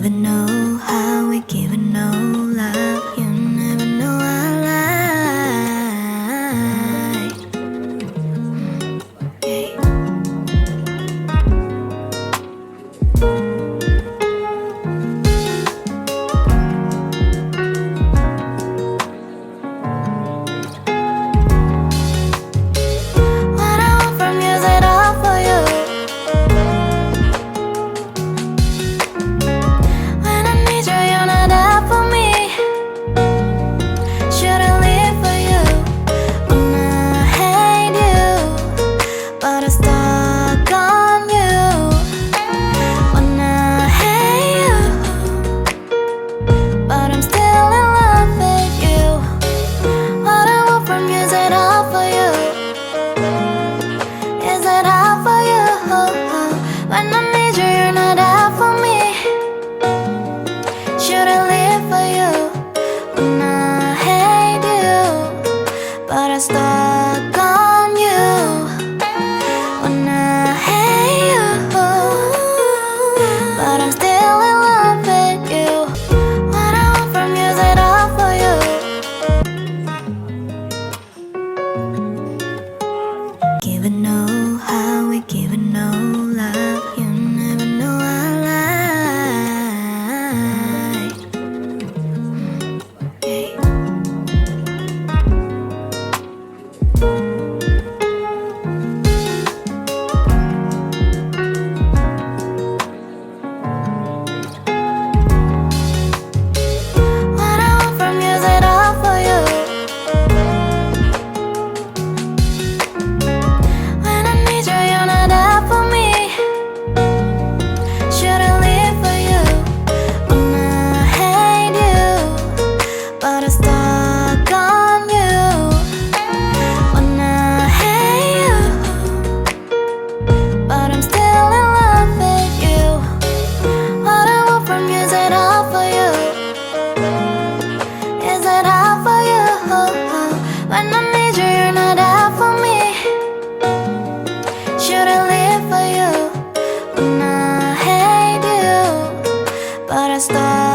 Even know how we giving no love. You never know I lie. Okay. What I want from you is it all for you. When I need you, you're not there for me. Should I live for you when I hate you, but I'm stuck on you? When I hate you, but I'm still in love with you. What I want from you is it all for you? Is it all for you? When I need you, you're not there for me. Should I live for you when I hate you, but I'm stuck on you? When I hate you, but I'm still in love with you. What I want from you is it all for you? Giving no how we giving no love. You never know I lie. Okay. What I want from you is it all for you? When I need you, you're not there for me. Should I live for you when I hate you, but I'm stuck on you? When I hate you, but I'm still in love with you. What I want from you is it all for you? Is it all for you? When I need you, you're not there for me. Should I live for you when I hate you, but I stop